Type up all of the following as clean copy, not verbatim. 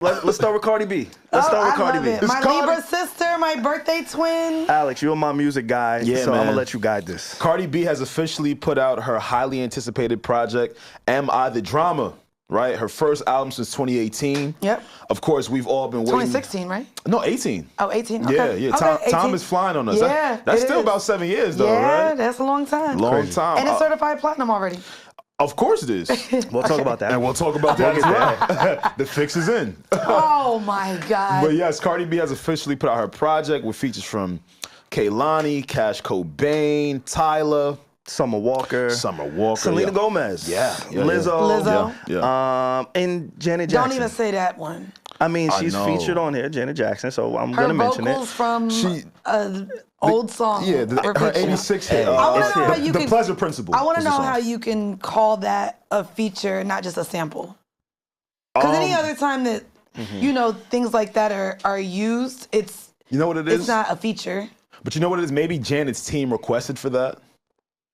Let's start with Cardi B. Let's start with Cardi B. My Libra sister, my birthday twin. Alex, you're my music guy, so I'm gonna let you guide this. Cardi B has officially put out her highly anticipated project, Am I the Drama? Right? Her first album since 2018. Yep. Of course, we've all been waiting. 2016, right? No, 18. Oh, 18? Okay. Yeah. Okay, Time is flying on us. Yeah, that's still about 7 years, though, right? Yeah, that's a long time. Long time. And it's certified platinum already. Of course it is. We'll talk about that. And we'll talk about that as well. The fix is in. Oh, my God. But yes, Cardi B has officially put out her project with features from Kehlani, Cash Cobain, Tyler, Summer Walker, Selena Gomez, Lizzo, and Janet Jackson. Don't even say that one. I mean, she's featured on here, Janet Jackson, so I'm going to mention it. Her vocals from old song. Yeah, her 86 hit. The Pleasure Principle. I want to know how you can call that a feature, not just a sample. Because any other time that, you know, things like that are used, it's, you know what it is? It's not a feature. But you know what it is? Maybe Janet's team requested for that.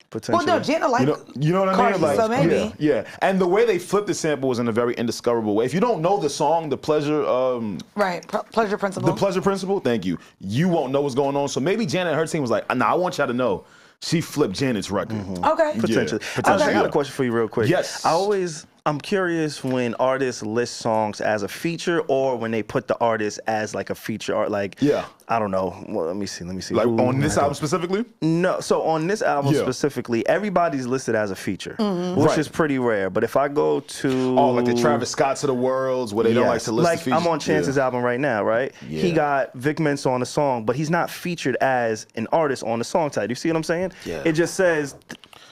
Potentially. Well, no, Janet like you know what I mean? Cardi, so maybe. Yeah. And the way they flipped the sample was in a very indiscoverable way. If you don't know the song, The Pleasure... Pleasure Principle. The Pleasure Principle, thank you. You won't know what's going on. So maybe Janet and her team was like, nah, I want y'all to know. She flipped Janet's record. Okay. Potentially. I got a question for you real quick. Yes. I'm curious when artists list songs as a feature or when they put the artist as like a feature or like, I don't know. Well, let me see. Like on this album specifically? No. So on this album specifically, everybody's listed as a feature, which is pretty rare. But if I go to... Oh, like the Travis Scotts of the world where they don't like to list the features? I'm on Chance's album right now, right? Yeah. He got Vic Mensa on the song, but he's not featured as an artist on the song tag. You see what I'm saying? Yeah. It just says...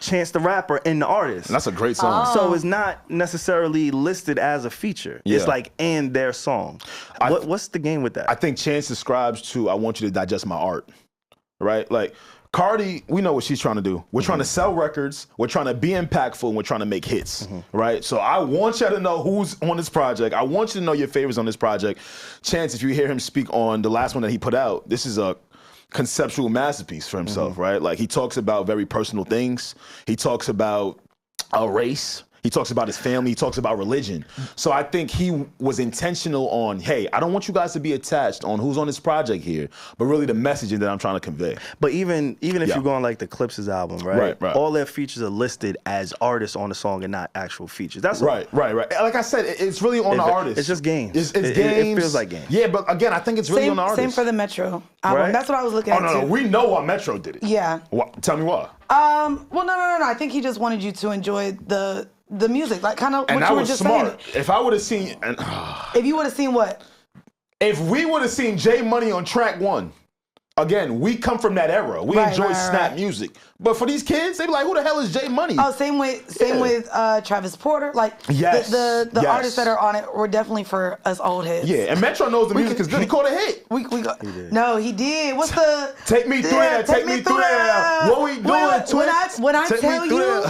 Chance the Rapper and the artist. And that's a great song. So it's not necessarily listed as a feature. Yeah. It's like in their song. What's the game with that? I think Chance describes to, I want you to digest my art, right? Like Cardi, we know what she's trying to do. We're trying to sell records, we're trying to be impactful, and we're trying to make hits, right? So I want you to know who's on this project. I want you to know your favorites on this project. Chance, if you hear him speak on the last one that he put out, this is a conceptual masterpiece for himself, right? Like he talks about very personal things. He talks about a race. He talks about his family. He talks about religion. So I think he was intentional on, hey, I don't want you guys to be attached on who's on this project here, but really the messaging that I'm trying to convey. But even if you go on like the Clipses album, right? All their features are listed as artists on the song and not actual features. That's right. Like I said, it's really on the artist. It's just games. It's games. It feels like games. Yeah, but again, I think it's really on the artist. Same for the Metro album. That's what I was looking at. Oh, no, we know why Metro did it. Yeah. Tell me why. Well, no. I think he just wanted you to enjoy the music, like kind of what you were just saying. If I would have seen... if you would have seen what? If we would have seen J Money on track 1, again, we come from that era. We enjoy snap music. But for these kids, they be like, who the hell is J Money? Oh, same with Travis Porter. Like, the artists that are on it were definitely for us old heads. Yeah, and Metro knows the music is good. He called a hit. No, he did. What's the... Take me through there. Take me through there. What we doing, Twitch? When I tell you...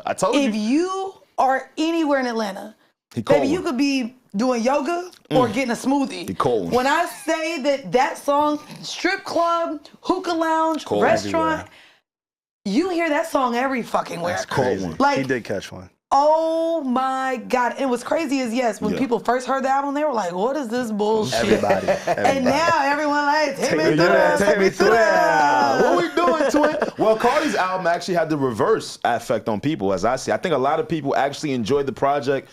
I told you. If you are anywhere in Atlanta, baby, you could be doing yoga or getting a smoothie. He cold. When I say that song, strip club, hookah lounge, cold restaurant, you hear that song every fucking where. That's crazy. Like, he did catch one. Oh my God. And what's crazy is, when people first heard the album, they were like, what is this bullshit? Everybody. And now everyone like, take me through that. Take me through that. What we doing, Twin? Well, Cardi's album actually had the reverse effect on people, as I see. I think a lot of people actually enjoyed the project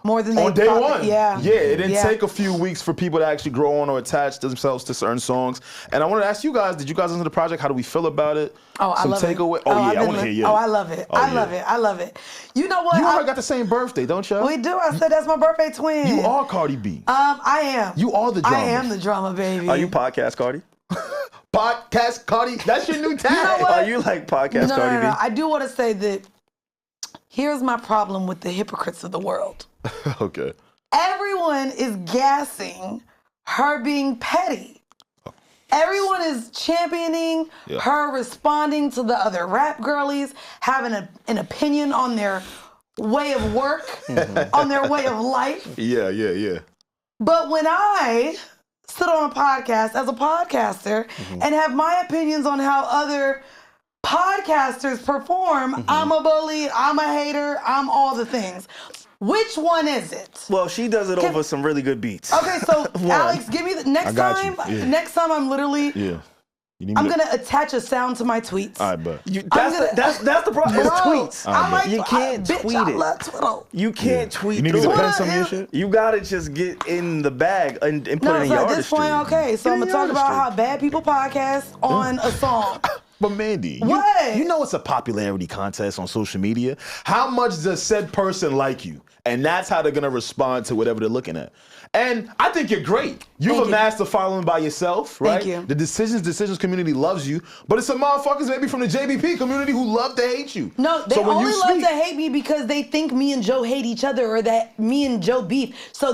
more than they on day one. Yeah. Yeah, it didn't take a few weeks for people to actually grow on or attach themselves to certain songs. And I wanted to ask you guys, did you guys listen to the project? How do we feel about it? Oh, I love it. Oh, yeah, I want to hear you. Oh, I love it. I love it. I love it. You know what? You and I got the same birthday, don't you? We do. I said that's my birthday twin. You are Cardi B. I am. You are the drama. I am the drama, baby. Are you podcast Cardi? Podcast Cardi? That's your new tag. You know what? Are you like podcast Cardi B? No. I do want to say that here's my problem with the hypocrites of the world. Okay. Everyone is gassing her being petty. Everyone is championing her responding to the other rap girlies, having an opinion on their way of work, on their way of life. Yeah. But when I sit on a podcast as a podcaster and have my opinions on how other podcasters perform, I'm a bully, I'm a hater, I'm all the things. Which one is it? Well, she does it over some really good beats. Okay, so Alex, give me the next time. Yeah. Next time, I'm literally. Yeah. I'm gonna attach a sound to my tweets. All right, but That's the problem. It's tweets. You can't tweet it. Love Twitter. You can't tweet. You need me to pen some of your Twitter shit? You gotta just get in the bag and put it in your At this artistry. point, okay. So I'm gonna talk about how bad people podcast on a song. But Mandy, What? you know it's a popularity contest on social media. How much does said person like you? And that's how they're gonna respond to whatever they're looking at. And I think you're great. You've amassed a following by yourself, right? Thank you. The decisions community loves you, but it's some motherfuckers maybe from the JBP community who love to hate you. No, they So when only you love speak- to hate me because they think me and Joe hate each other or that me and Joe beef. So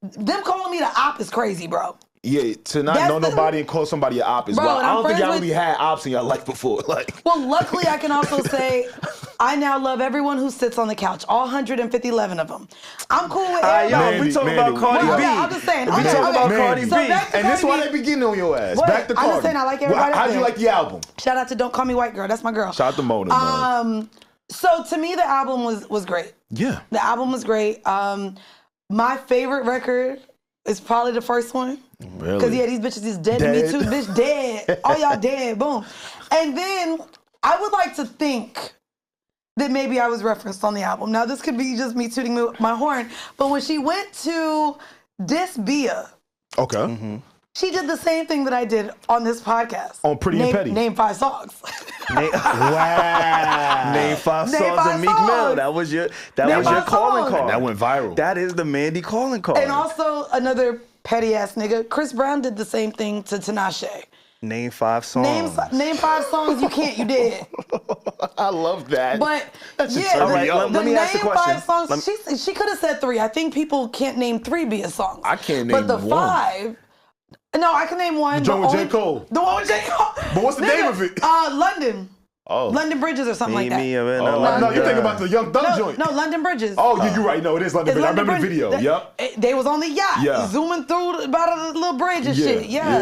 them calling me the op is crazy, bro. Yeah, to not That's know nobody and call somebody an op is Bro, wild. and I I'm don't think y'all friends really had ops in your life before. Like, Well, luckily, I can also say I now love everyone who sits on the couch, all 111 of them. I'm cool with everybody. We talking about Mandy, Cardi B. Okay, I'm just saying. We Okay, talking about okay. Cardi So B. back to and this Cardi why B. they be getting on your ass. What? Back to I'm just Cardi. saying I like everybody out How'd you there. like the album? Shout out to Don't Call Me White Girl. That's my girl. Shout out to Mona, man. So to me, the album was great. Yeah. The album was great. My favorite record is probably the first one. Really? Because, these bitches is dead to me Dead. too. Bitch, dead. All y'all dead. Boom. And then I would like to think that maybe I was referenced on the album. Now, this could be just me tooting my horn. But when she went to diss Bia, Okay. she did the same thing that I did on this podcast. On Pretty and Petty. Name 5 songs. Wow. Name 5 Name songs 5 of Meek Mill. songs. That was your Name 5 calling songs. card. That went viral. That is the Mandy calling card. And also another petty ass nigga, Chris Brown did the same thing to Tinashe. Name 5 songs. Name 5 songs you can't, you did. I love that. But just yeah, turn me the, up. the Let me name ask you a question. 5 songs, she could have said 3. I think people can't name 3 Bia songs. I can't But name the one. 5, no, I can name one. The joint but with J. only- Cole. The one with J. Cole. But what's the Nigga, name of it? London. Oh. London Bridges or something like that. No, you're thinking about the Young Thug No, joint. no, London Bridges. Oh, you're right. No, it is London It's Bridge. I London remember the Bridge. video. Yep. They was on the yacht, Yeah. zooming through about a little bridge and shit. Yeah.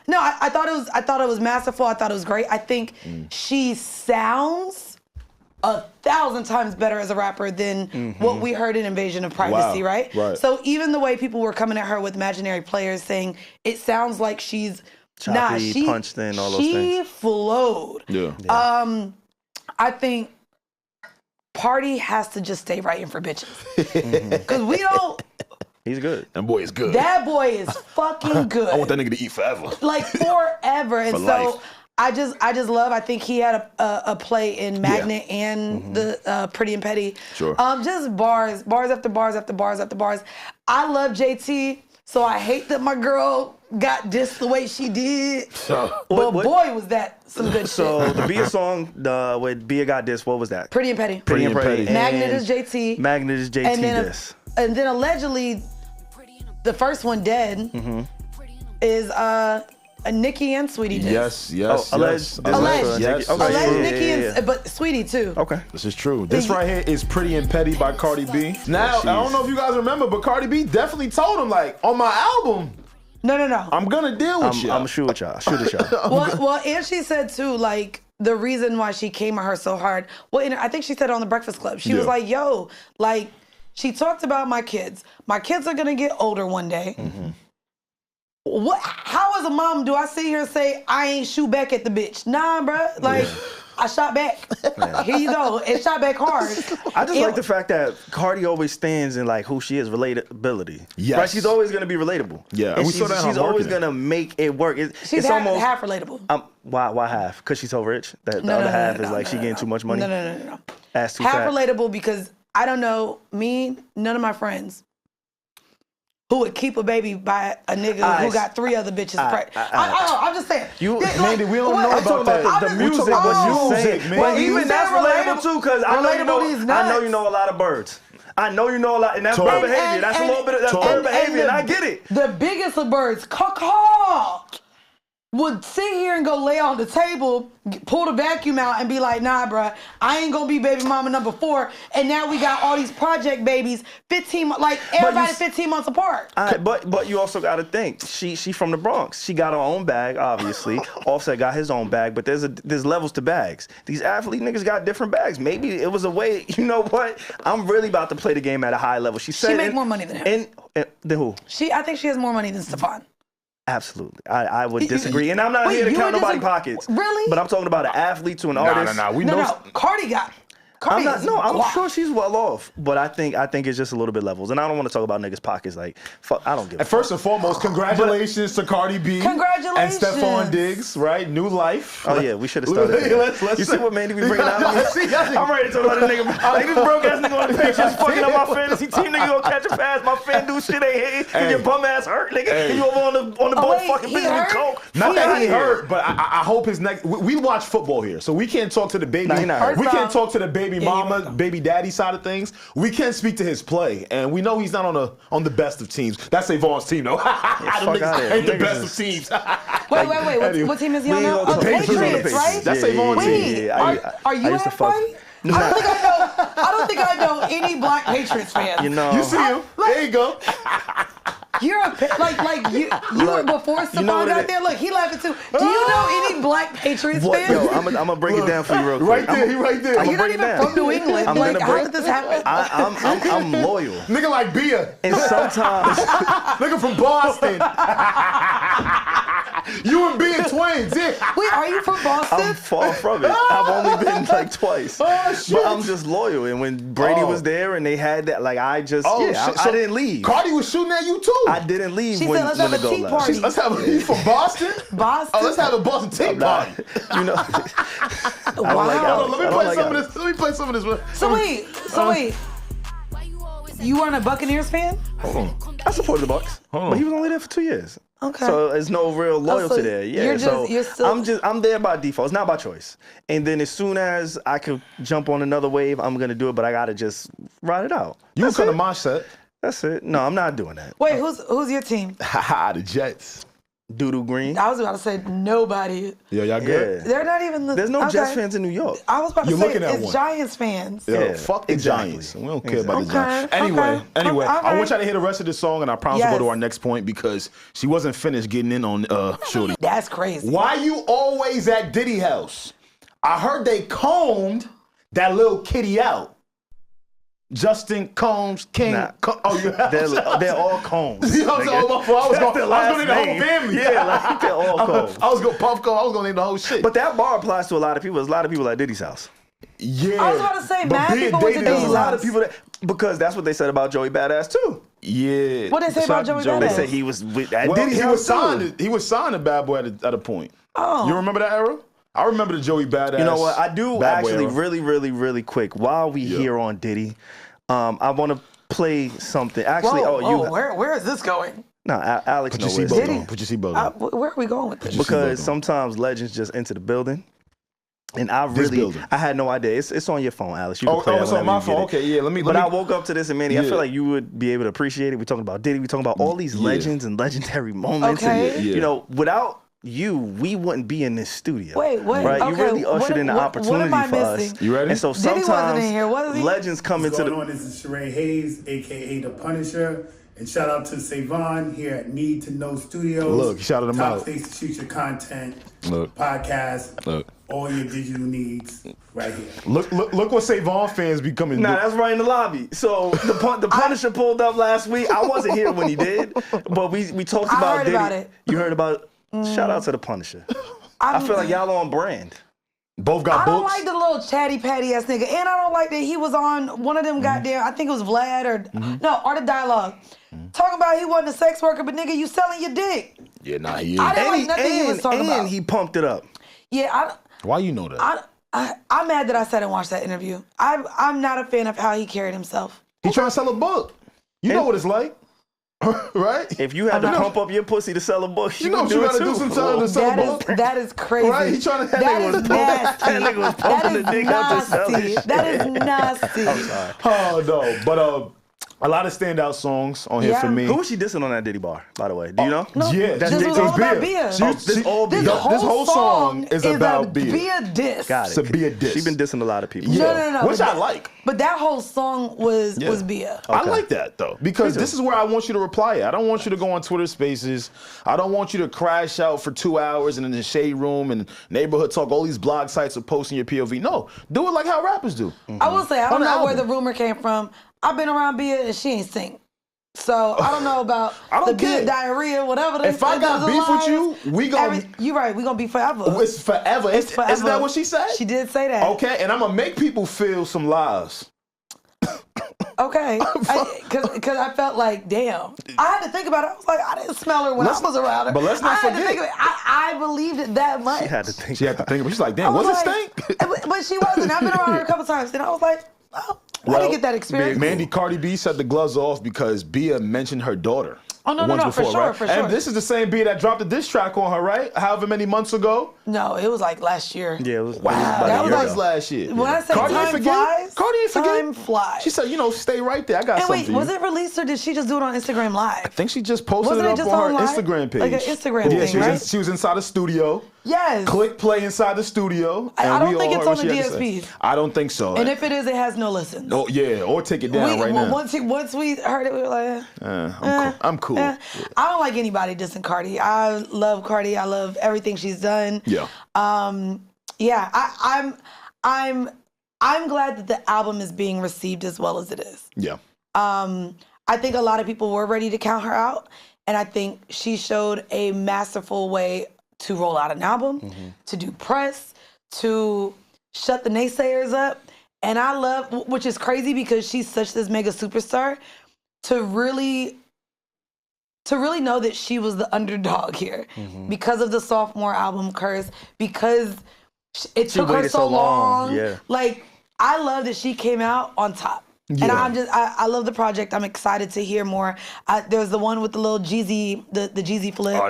No, I thought it was masterful. I thought it was great. I think she sounds 1,000 times better as a rapper than what we heard in Invasion of Privacy, Wow. right? Right. So even the way people were coming at her with imaginary players saying it sounds like she's Choppy, she punched in, all those she things. flowed. Yeah. I think Party has to just stay writing for bitches. Because we don't, He's good. That boy is good. that boy is fucking good. I want that nigga to eat forever. Like forever. And For so life. I just love, I think he had a play in Magnet and the Pretty and Petty. Sure. Just bars after bars after bars after bars. I love JT, so I hate that my girl got dissed the way she did. But What- boy, was that some good So shit. the Bia song, with Bia got this. What was that? Pretty and Petty. Pretty and Pretty. Petty. Magnet And is JT. Magnet is JT. And then allegedly, the first one, Dead, is Nicki and Sweetie did. Yes. Alleged. Alleged. Yes. Okay. Alleged Yeah, Nicki yeah. and but Sweetie too. Okay. This is true. This right here is Pretty and Petty by Cardi B. Now, I don't know if you guys remember, but Cardi B definitely told him, like, on my album, No. I'm gonna deal with you. I'm gonna shoot at y'all. Shoot at y'all. Well, and she said too, like, the reason why she came at her so hard. Well, I think she said it on the Breakfast Club. She was Yeah. like, "Yo, like, she talked about my kids. My kids are gonna get older one day. What? How as a mom do I sit here and say I ain't shoot back at the bitch? Nah, bruh. Like, I shot back. Here you go. It shot back hard. I just like the fact that Cardi always stands in like who she is, relatability. Yes. Right? She's always gonna be relatable. Yeah, And and we saw that in her she's always marketing. gonna make it work. She's It's almost half relatable. why half? Because she's so rich. That the other half is like she getting too much money. No. Ass too Half fat. relatable because I don't know, none of my friends who would keep a baby by a nigga who got 3 other bitches pregnant. I'm just saying. Mandy, we don't know about that. The I'm music, talking about what you music, saying. man. But You even said that's relatable too, because I know relatable these nuts. you know a lot of birds. I know you know a lot, and that's Talk. bird behavior. That's a little bit of bird behavior, and I get it. The biggest of birds, caw. would sit here and go lay on the table, pull the vacuum out, and be like, nah, bruh, I ain't gonna be baby mama number 4. And now we got all these project babies, 15, like everybody 15 months apart. But you also got to think, she from the Bronx. She got her own bag, obviously. Offset got his own bag, but there's levels to bags. These athlete niggas got different bags. Maybe it was a way, you know what? I'm really about to play the game at a high level. She make more money than him. Than who? I think she has more money than SaVon. Absolutely. I would disagree. And I'm not here to count nobody's pockets. Really? But I'm talking about an athlete to an artist. No. Cardi got. I'm sure she's well off, but I think it's just a little bit levels. And I don't want to talk about niggas' pockets. Like, fuck, I don't give a fuck. First and foremost, congratulations to Cardi B. Congratulations. And SaVon Diggs, right? New life. Oh, yeah, we should have started. You see what Mandy we bringing out? I'm ready to talk about this nigga. Like, this broke ass nigga on the page just fucking up my fantasy team. Nigga gonna catch a pass. My fan do shit ain't hitting. And your bum ass hurt, nigga. And you over on the boat fucking bitches with coke. Not that he hurt, but I hope his next. We watch football here, so we can't talk to the baby. We can't talk to the baby mama, baby daddy side of things. We can't speak to his play, and we know he's not on the best of teams. That's SaVon's team, though. Ain't the best of teams. Wait. What team is he on now? The Patriots, right? That's SaVon's team. Are you at fight? I don't think I know any Black Patriots fans. You see him? There you go. You're you were before SaVon got there. Look, he laughing too. Do you know any Black Patriots fans? Yo, I'm gonna break it down for you real quick. Right there. You're not even from New England. How did this happen? I'm loyal. Nigga like beer. And sometimes nigga from Boston. You and being twins, yeah. Wait, are you from Boston? I'm far from it. I've only been like twice. Oh, shit. But I'm just loyal. And when Brady was there and they had that, like I didn't leave. Cardi was shooting at you too. I didn't leave she when, said, let's when have the a goal tea left. party. Let's have a from Boston? Boston? Oh, let's have a Boston tea party. You know. Wow. Let me play some of this. So wait. You weren't a Buccaneers fan? Hold on. I supported the Bucs, but he was only there for 2 years. Okay. So there's no real loyalty there. Yeah. I'm there by default. It's not by choice. And then as soon as I could jump on another wave, I'm gonna do it. But I gotta just ride it out. You can come to my set. That's it. No, I'm not doing that. Wait, who's your team? The Jets. Doodoo Green. I was about to say nobody. Yeah, y'all good? They're not even the. There's no Jets fans in New York. I was about to say it's one. Giants fans. Yeah, fuck the Giants. We don't care about the Giants. Anyway, I want y'all to hear the rest of this song, and I promise to go to our next point because she wasn't finished getting in on Shorty. That's crazy. Why you always at Diddy house? I heard they combed that little kitty out. Justin Combs, King. Nah. They're all Combs. You know what I'm saying? I was going to name the whole family. Yeah, like they're all Combs. I was going to Puff Combs. I was going to name the whole shit. But that bar applies to a lot of people. There's a lot of people at Diddy's house. Yeah. I was about to say, mad people went to Diddy's house. A lot of people because that's what they said about Joey Badass too. Yeah. What they say about Joey Badass? They said he was with Diddy's house. He was signed to Bad Boy at a point. Oh. You remember that era? I remember the Joey Badass. You know what? I do actually really quick while we here on Diddy. I want to play something. Actually, where is this going? No, Alex knows where Put your seatbelt on. Where are we going with this? Because sometimes legends just enter the building. And I had no idea. It's on your phone, Alex. You can play it's on my phone. Okay, yeah. Let me. I woke up to this and Manny, I feel like you would be able to appreciate it. We're talking about Diddy. We're talking about all these legends and legendary moments. Okay. And, you know, without you, we wouldn't be in this studio. Wait. Right? Okay. You really ushered in the opportunity for us. You ready? And so Diddy wasn't in here. Was he? Legends come into the. This is Sheree Hayes, aka The Punisher. And shout out to SaVon here at Need to Know Studios. Look, shout out to Top place to shoot your content, podcast, all your digital needs right here. Look what SaVon fans be coming. Nah, that's right in the lobby. So the Punisher pulled up last week. I wasn't here when he did, but we talked about Diddy. About it. You heard about it? Shout out to the Punisher. I feel like y'all on brand. Both got books. I don't like the little chatty patty ass nigga, and I don't like that he was on one of them goddamn. I think it was Vlad or Art of Dialogue, talking about he wasn't a sex worker, but nigga, you selling your dick. Yeah, nah, he is. I didn't like nothing he was talking about. And he pumped it up. Yeah, Why you know that? I'm mad that I sat and watched that interview. I'm not a fan of how he carried himself. He trying to sell a book. You know what it's like. Right? If you had to pump up your pussy to sell a book, you know what you gotta do sometimes to sell a book. That is crazy. Right? He trying to. That is nasty. That nigga was pumping the dick out to sell it. That is nasty. I'm sorry. Oh no, but A lot of standout songs on here for me. Who was she dissing on that Diddy bar, by the way? Do you know? No, Yeah, this that's was all about Bia. This whole song is about Bia. Bia diss. Got it. It's a Bia diss. She been dissing a lot of people. Yeah. No. Which I like. But that whole song was Bia. I like that though, because this is where I want you to reply at. I don't want you to go on Twitter Spaces. I don't want you to crash out for 2 hours and in the shade room and neighborhood talk. All these blog sites are posting your POV. No, do it like how rappers do. I will say I don't know where the album. rumor came from. I've been around Bia and she ain't sing. So I don't know about the Bia diarrhea, whatever. If I got beef with you, we gonna. You're right. We gonna be forever. It's forever. It's forever. Isn't that what she said? She did say that. Okay, and I'm gonna make people feel some lies. Okay, because I felt like, damn. I had to think about it. I was like, I didn't smell her when I was around her. But let's not I had forget. to think of it. I believed it that much. She had to think. She had to think about it. She's like, damn, I was it like, stink? But she wasn't. I've been around her a couple times, and I was like, oh, I didn't get that experience. Mandy Cardi B set the gloves off because Bia mentioned her daughter. Oh, no, once for before, sure, right? for sure. And this is the same Bia that dropped a diss track on her, right? However many months ago. No, it was like last year. Yeah, it was. Wow, about that a year was ago. last year. When I say Cardi ain't time forget. flies, Cardi ain't forget. time flies. She said, stay right there. I got And something wait, for you. was it released or did she just do it on Instagram Live? I think she just posted Wasn't it it up just on her on live? Instagram page. Like an Instagram yeah, thing, right? she was inside the studio. Yes. Click play inside the studio. I and don't we think all it's heard on what the she had to say. DSPs. I don't think so. And if it is, it has no listens. Oh yeah, or take it down right now. Once we heard it, we were like, I'm cool. I don't like anybody dissing Cardi. I love Cardi. I love everything she's done. Yeah. I'm glad that the album is being received as well as it is. Yeah. I think a lot of people were ready to count her out, and I think she showed a masterful way to roll out an album, to do press, to shut the naysayers up. And I love, which is crazy because she's such this mega superstar, to really know that she was the underdog here because of the sophomore album curse, because it took her so long. Yeah. Like, I love that she came out on top. Yeah. And I love the project. I'm excited to hear more. There's the one with the little Jeezy, the Jeezy flip. Oh,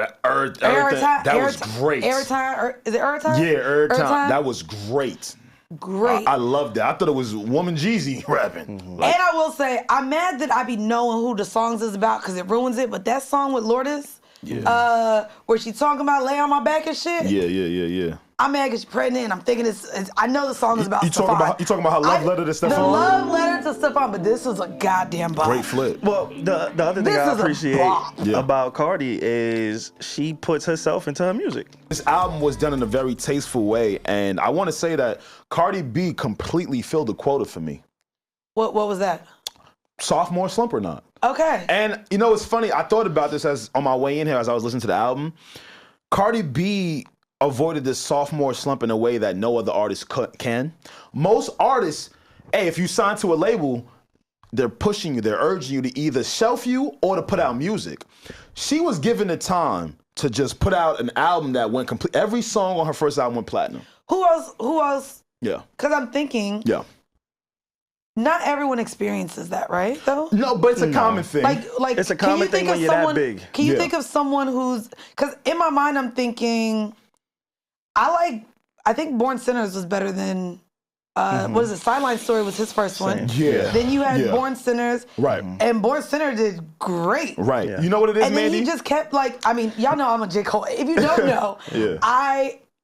that was great. Airtime, is it Airtime? Yeah, Airtime. That was great. Great. I loved that. I thought it was Woman Jeezy rapping. And I will say, I'm mad that I be knowing who the songs is about because it ruins it. But that song with Lourdes, where she talking about lay on my back and shit. Yeah. I'm mad because she's pregnant, and I'm thinking I know the song is about SaVon. You talking about her love letter to SaVon? The love letter to SaVon, but this is a goddamn bomb. Great flip. Well, the other thing This I is a appreciate bop. about Cardi is she puts herself into her music. This album was done in a very tasteful way, and I want to say that Cardi B completely filled the quota for me. What was that? Sophomore slump or not? Okay. And it's funny. I thought about this as on my way in here as I was listening to the album. Cardi B avoided this sophomore slump in a way that no other artist can. Most artists, if you sign to a label, they're pushing you, they're urging you to either shelf you or to put out music. She was given the time to just put out an album that went complete. Every song on her first album went platinum. Who else? Yeah. Because I'm thinking, not everyone experiences that, right? Though. No, but it's a common thing. Like It's a common thing when you're that big. Can you think of someone who's? Because in my mind, I'm thinking, I think Born Sinners was better than. What is it? Sideline Story was his first one. Yeah. Then you had Born Sinners. Right. And Born Sinner did great. Right. Yeah. You know what it is, And then Mandy? he just kept y'all know I'm a J. Cole. If you don't know,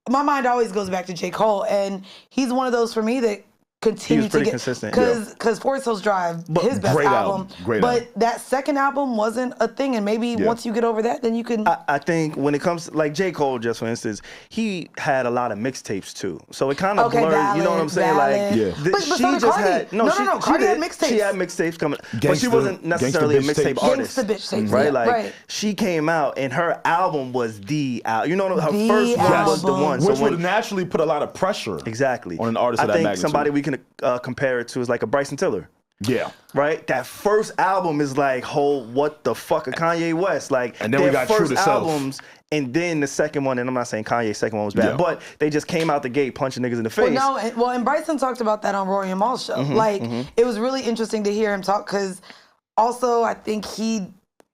my mind always goes back to J. Cole, and he's one of those for me that continue to get consistent. because Forest Hills Drive, his best great album. Great album. That second album wasn't a thing, and maybe once you get over that, then you can. I think when it comes to, like J. Cole, just for instance, he had a lot of mixtapes too, so it kind of blurred. You know what I'm saying? Valid. But so did Cardi. No, Cardi had mixtapes. She had mixtapes coming, but she wasn't necessarily a mixtape artist. Gangsta bitch tapes, right? yeah, Like right. she came out and her album was the album. You know, her The first one was the album. one. Which So would naturally put a lot of pressure. exactly on an artist of that I think magnitude. somebody we can compare it to is like a Bryson Tiller. Yeah. Right? That first album is like whole what the fuck of Kanye West. Like And then we got True first to Self. albums, and then the second one, and I'm not saying Kanye's second one was bad, Yeah. but they just came out the gate punching niggas in the face. And Bryson talked about that on Rory and Mal's show. It was really interesting to hear him talk because also I think he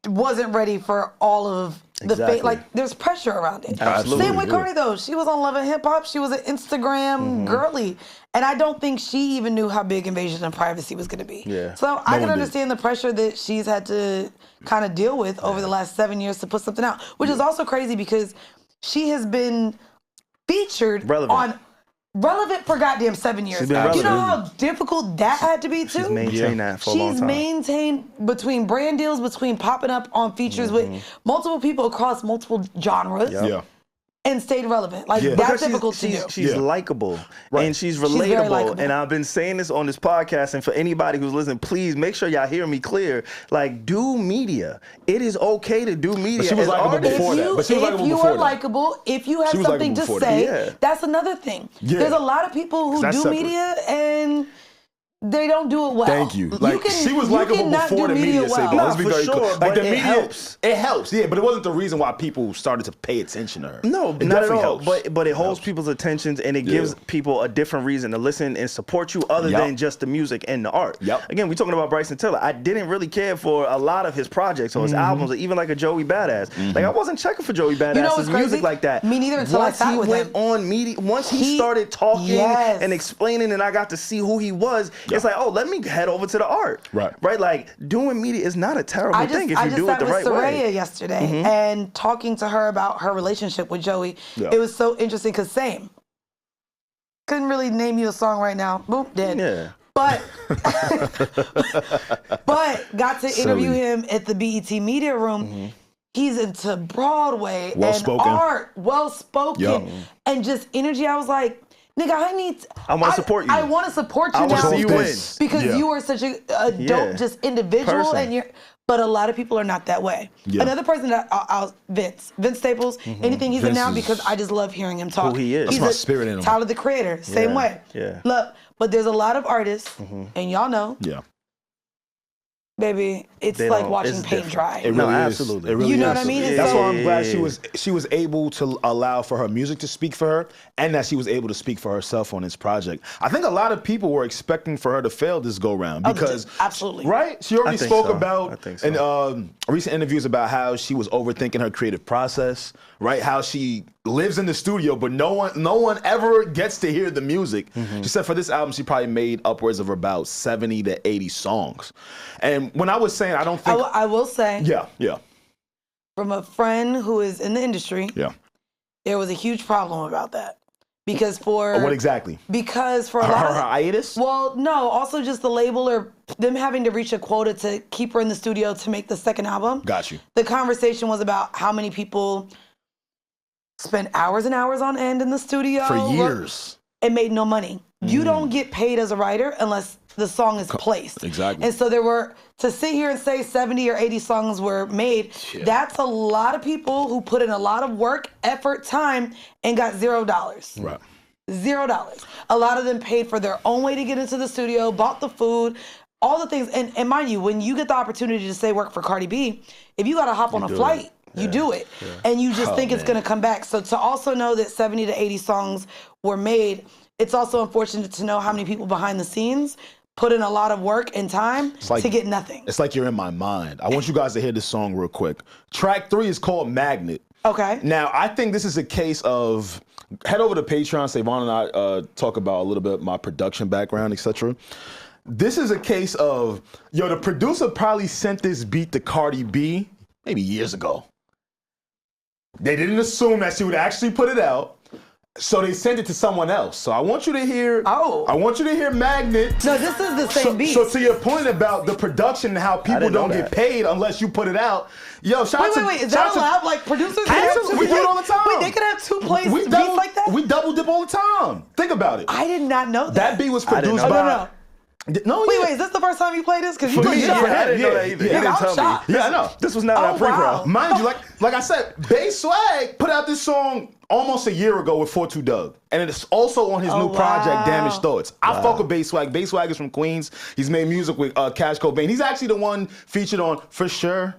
wasn't ready for all of the Exactly. like there's pressure around it. Absolutely. Same with Cardi though. She was on Love and Hip Hop. She was an Instagram girly. And I don't think she even knew how big Invasion of Privacy was gonna be. Yeah. So I can understand the pressure that she's had to kind of deal with over the last 7 years to put something out. Which is also crazy because she has been featured relevant for goddamn 7 years. been You know relevant. how difficult that had to be too? She's maintained that for a long She's time. maintained between brand deals, between popping up on features with multiple people across multiple genres. Yeah. And stayed relevant. Like Yeah. that's Because difficult to do. she's likable and she's very relatable. likable. And I've been saying this on this podcast. And for anybody who's listening, please make sure y'all hear me clear. Like, do media. It is okay to do media. she was as likable artists. before that. But she was likable If you before are that. likable, if you have She was something likable to before say, that. Yeah. that's another thing. Yeah. There's a lot of people who That's do separate. media and they don't do it well. Thank you. Like she was likable cannot before do the media. well. Let's be for very sure, clear. Like but the it media helps. It helps, yeah, but it wasn't the reason why people started to pay attention to her. No, it not at definitely all. helps. But it holds people's attentions and it gives people a different reason to listen and support you other than just the music and the art. Yep. Again, we're talking about Bryson Tiller. I didn't really care for a lot of his projects or his albums or even like a Joey Badass. Like I wasn't checking for Joey Badass's what's music crazy? like that. Me neither until I once sat he with went him. on media, once he started talking and explaining and I got to see who he was, it's like, oh, let me head over to the art. Right. Like doing media is not a terrible thing if you do it the right sat with way. Soraya yesterday and talking to her about her relationship with Joey. Yeah. It was so interesting because couldn't really name you a song right now. Boom, dead. Yeah. But got to interview Silly. him at the BET Media Room. He's into Broadway Well-spoken. and art, well-spoken, Yeah. and just energy. I was like, nigga, I wanna support you. I want to support you I wanna now see you because, win. because Yeah. you are such a dope just individual, Person. and but a lot of people are not that way. Yeah. Another person that Vince Staples, anything he's in Vince now is- because I just love hearing him talk. Who he is. That's He's my a spirit in him. Tyler the Creator, same Yeah, way. yeah. Look, but there's a lot of artists, and y'all know, Yeah. baby, it's They like don't- watching it's paint different. dry. It No, really is. absolutely. It really You know is. what I mean? And That's so- why I'm glad Yeah. she was able to allow for her music to speak for her, and that she was able to speak for herself on this project. I think a lot of people were expecting for her to fail this go round because absolutely. right. She already I think spoke so. I about think so. in recent interviews about how she was overthinking her creative process. Right, how she lives in the studio, but no one ever gets to hear the music. She said for this album, she probably made upwards of about 70 to 80 songs. And when I was saying, I don't think, I will say, yeah, from a friend who is in the industry, yeah. there was a huge problem about that. Because for What exactly? Because for a Her lot of hiatus? well, no, also just the label or them having to reach a quota to keep her in the studio to make the second album. Got you. The conversation was about how many people spend hours and hours on end in the studio For years. and made no money. You don't get paid as a writer unless the song is placed. Exactly. And so there were, to sit here and say 70 or 80 songs were made, that's a lot of people who put in a lot of work, effort, time, and got $0. Right. $0. A lot of them paid for their own way to get into the studio, bought the food, all the things. And mind you, when you get the opportunity to say work for Cardi B, if you got to hop on a flight, you do it. And you just think it's going to come back. So to also know that 70 to 80 songs were made, it's also unfortunate to know how many people behind the scenes put in a lot of work and time to get nothing. It's like you're in my mind. I want you guys to hear this song real quick. Track 3 is called Magnet. Okay. Now, I think this is a case of, head over to Patreon, SaVon and I talk about a little bit of my production background, etc. This is a case of, the producer probably sent this beat to Cardi B maybe years ago. They didn't assume that she would actually put it out, so they sent it to someone else. So I want you to hear, I want you to hear Magnet. No, this is the same beat. So to your point about the production and how people didn't know don't get that. paid unless you put it out, shout out to... Wait, is that allowed? Like, producers can have Absolutely. two We do it all the time. Wait, they can have two plays beats double, like that? We double dip all the time. Think about it. I did not know that. That beat was I didn't produced know by... no. No, Wait, yeah. is this the first time you played this? Because you For took me, shots. I didn't know that either. Yeah, He didn't I'm tell shocked. me. Yeah, I know. This was not Oh, our pre-pro. wow. Mind you, like I said, Bass Swag put out this song almost a year ago with 42 Doug. And it's also on his new project, wow. Damaged Thoughts. I fuck with Bass Swag. Bass Swag is from Queens. He's made music with Cash Cobain. He's actually the one featured on For Sure.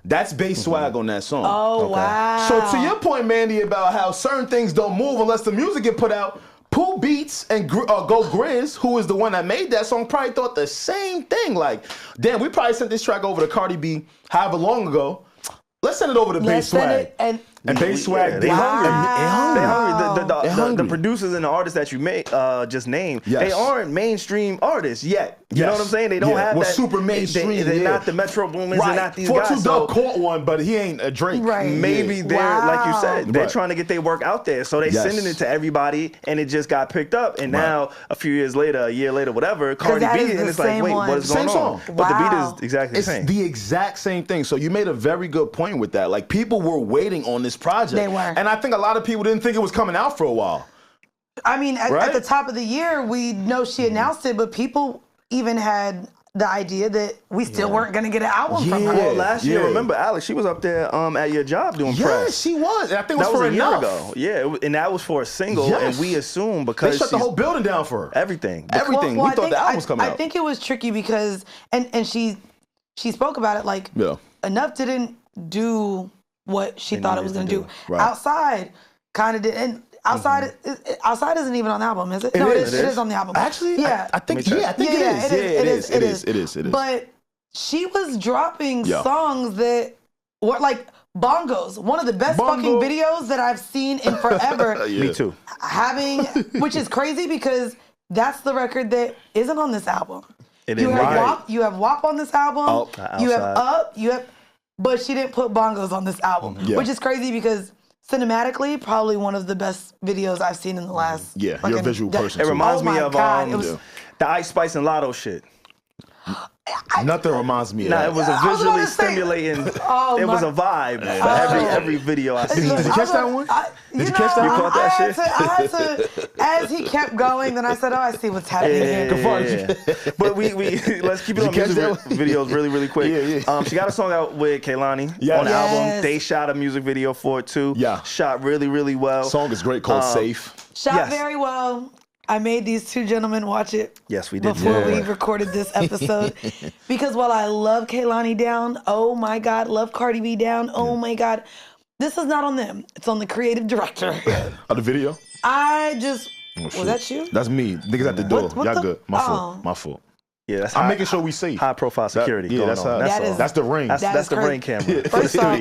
That's Bass Swag on that song. Oh, wow. So to your point, Mandy, about how certain things don't move unless the music get put out, Pooh Beats and Go Grizz, who is the one that made that song, probably thought the same thing. Like, damn, we probably sent this track over to Cardi B however long ago. Let's send it over to Bass Swag. And Bass Swag, they hungry. They hungry. The producers and the artists that you just named, they aren't mainstream artists yet. You know what I'm saying? They don't have that. Super mainstream. They're not the Metro Boomers. Right. They're not these guys. 42 Dugg caught one, but he ain't a Drake. Right. Maybe they're, like you said, they're Right. trying to get their work out there. So they sending it to everybody, and it just got picked up. And now, a few years later, a year later, whatever, Cardi B, and it's like, wait, what is going on? Same But the beat is exactly the same. It's the exact same thing. So you made a very good point with that. Like, people were waiting on this project. They were. And I think a lot of people didn't think it was coming out for a while. I mean, at the top of the year, we know she announced it, but people even had the idea that we still weren't going to get an album from her. Well, last year, remember, Alex, she was up there at your job doing press. Yeah, she was. And I think it was That for was a year Enough. ago. Yeah, and that was for a single, and we assumed because they shut the whole building down for her. Everything. Everything. Well, we thought the album was coming out. I think it was tricky because, and she spoke about it like, Enough didn't do what she thought it was going to do. Right. Outside kind of did. And Outside, Outside isn't even on the album, is it? No, it is on the album. Actually, yeah. I think it is. It is. But she was dropping songs that were like Bongos, one of the best fucking videos that I've seen in forever. Me too. Which is crazy because that's the record that isn't on this album. You have WAP on this album. You have Up. But she didn't put Bongos on this album, which is crazy because cinematically, probably one of the best videos I've seen in the last. Yeah, you're a visual person. It reminds me of the Ice Spice and Lotto shit. Nothing reminds me of that. It was a visually stimulating. It was a vibe for every video I seen. Did you catch that one? Did you catch that? You caught that shit? I had to, as he kept going, then I said, I see what's happening here. But we let's keep it on music videos really quick. She got a song out with Kehlani on the album. They shot a music video for it too. Shot really well. Song is great, called Safe. Shot very well. I made these two gentlemen watch it. Yes, we did. Before we recorded this episode. Because while I love Kehlani down, oh my God, love Cardi B down, oh my God, this is not on them. It's on the creative director. Of the video? Was that you? That's me. Niggas at the door. Y'all good. My fault. Yeah, that's I'm making sure we safe. High profile security. That's the ring. That's the ring camera. First off,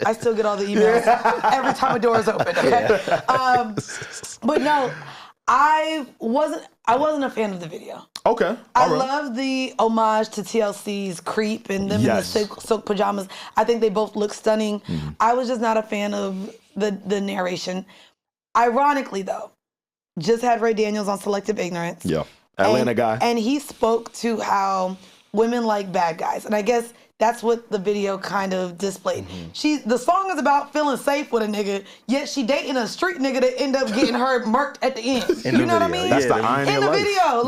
I still get all the emails every time a door is open. Okay, but no, I wasn't a fan of the video. Okay, I love the homage to TLC's Creep and them in the silk pajamas. I think they both look stunning. I was just not a fan of the narration. Ironically, though, just had Ray Daniels on Selective Ignorance. Yeah. Atlanta guy. And he spoke to how women like bad guys. And I guess that's what the video kind of displayed. The song is about feeling safe with a nigga, yet she dating a street nigga that end up getting her murked at the end. You know what I mean? That's the irony in the video.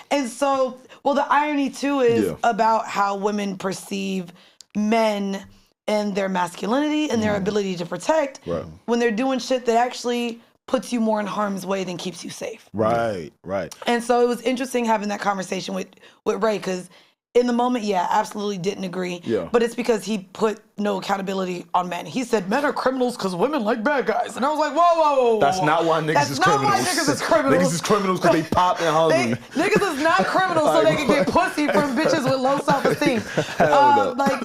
And so, the irony too is about how women perceive men and their masculinity and their ability to protect when they're doing shit that actually puts you more in harm's way than keeps you safe. Right. And so it was interesting having that conversation with Ray, because in the moment, absolutely didn't agree. Yeah. But it's because he put no accountability on men. He said men are criminals because women like bad guys. And I was like, whoa. That's not why niggas is criminals. That's not why niggas is criminals. Niggas is criminals because they pop and hungry. Niggas is not criminals so they can get pussy from bitches with low self-esteem.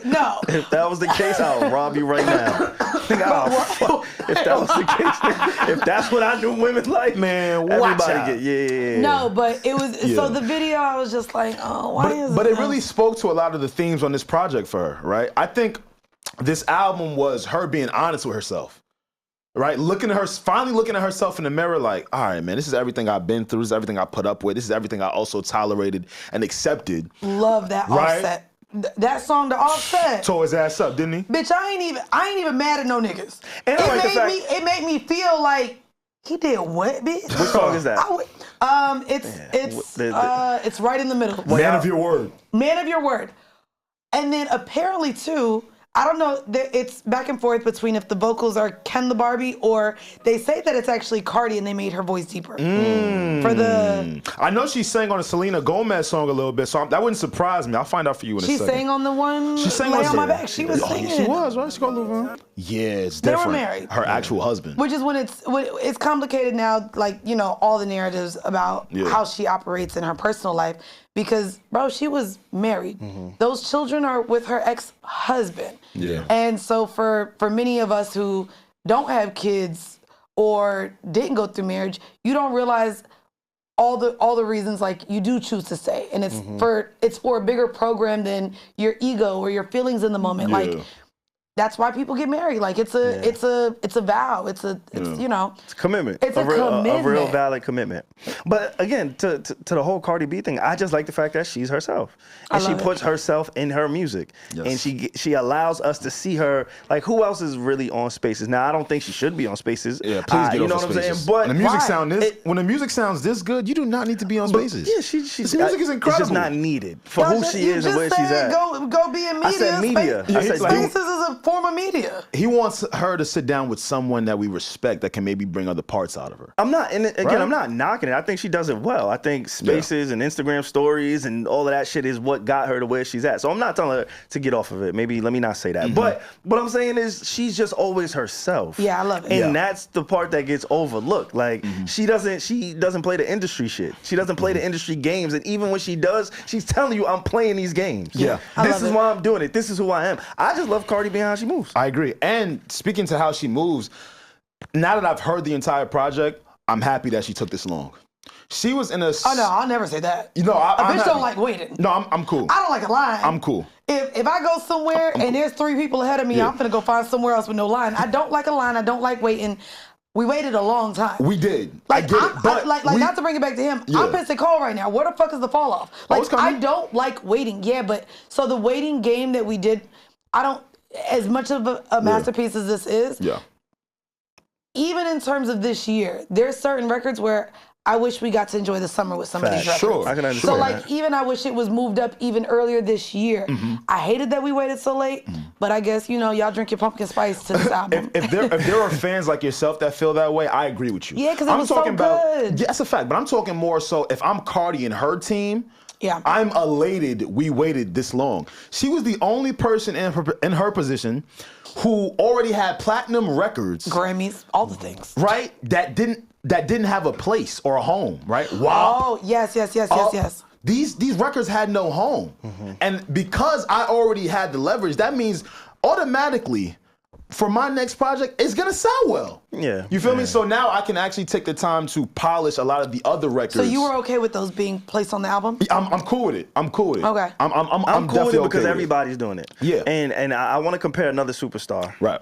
No. If that was the case, I'll rob you right now. If that was the case, if that's what I knew women like, man, everybody get No, but it was so the video. I was just like, oh, why is it? But it really spoke to a lot of the themes on this project for her, right? I think this album was her being honest with herself, right? Finally looking at herself in the mirror, like, all right, man, this is everything I've been through. This is everything I put up with. This is everything I also tolerated and accepted. Love that Offset. That song, the Offset. Tore his ass up, didn't he? Bitch, I ain't even mad at no niggas. And it made me feel like he did what, bitch? What song is that? It's right in the middle. Man of Your Word. Man of Your Word. And then apparently too, I don't know. It's back and forth between if the vocals are Ken the Barbie or they say that it's actually Cardi and they made her voice deeper. For the... I know she sang on a Selena Gomez song a little bit, so that wouldn't surprise me. I'll find out for you in a second. She sang on the one She sang Lay on on My Back. She was singing. She was, right? She got a little... Yeah, it's They were different. married. Her actual husband. Which is when it's complicated now, like, you know, all the narratives about how she operates in her personal life. Because, bro, she was married. Those children are with her ex-husband. Yeah. And so for many of us who don't have kids or didn't go through marriage, you don't realize all the reasons like you do choose to stay. And it's for a bigger program than your ego or your feelings in the moment. Like, that's why people get married. Like it's a vow. It's you know. It's a commitment. It's a commitment. A real valid commitment. But again, to the whole Cardi B thing, I just like the fact that she's herself. And she puts herself in her music. Yes. And she allows us to see her. Like, who else is really on Spaces? Now, I don't think she should be on Spaces. Yeah, please get you know off what I'm Spaces. saying? But when the music sounds this good, you do not need to be on Spaces. Yeah, this music is incredible. It's just not needed for who she is and where she's at. Go be in media. I said media. I said Spaces is a form of media. He wants her to sit down with someone that we respect that can maybe bring other parts out of her. I'm not, and again, I'm not knocking it. I think she does it well. I think Spaces and Instagram stories and all of that shit is what got her to where she's at. So I'm not telling her to get off of it. Maybe let me not say that. But what I'm saying is she's just always herself. Yeah, I love it. And that's the part that gets overlooked. Like she doesn't play the industry shit. She doesn't play the industry games. And even when she does, she's telling you, I'm playing these games. Yeah. This is why I'm doing it. This is who I am. I just love Cardi B and how she moves. I agree. And speaking to how she moves, now that I've heard the entire project, I'm happy that she took this long. She was in a... Oh, no, I'll never say that. You know, a bitch don't like waiting. No, I'm cool. I don't like a line. I'm cool. If I go somewhere and there's 3 people ahead of me, I'm finna go find somewhere else with no line. I don't like a line. I don't like waiting. We waited a long time. We did. Like, I get it. But not to bring it back to him, I'm pissed at Cole right now. Where the fuck is the fall off? Like, I don't like waiting. Yeah, but so the waiting game that we did, I don't... As much of a masterpiece as this is, even in terms of this year, there's certain records where I wish we got to enjoy the summer with some of these records. Sure, I can understand. So like, even I wish it was moved up even earlier this year. I hated that we waited so late, but I guess, you know, y'all drink your pumpkin spice to this album. if there are fans like yourself that feel that way, I agree with you. Yeah, because it was so good. Yeah, that's a fact. But I'm talking more so if I'm Cardi and her team. Yeah. I'm elated we waited this long. She was the only person in her position who already had platinum records. Grammys, all the things. Right? That didn't have a place or a home, right? Wow. Oh, yes. These records had no home. And because I already had the leverage, that means automatically for my next project, it's gonna sell well. Yeah. You feel me? So now I can actually take the time to polish a lot of the other records. So you were okay with those being placed on the album? I'm cool with it. I'm cool with it. Okay. I'm cool with it because okay everybody's doing it. Yeah. And I want to compare another superstar. Right.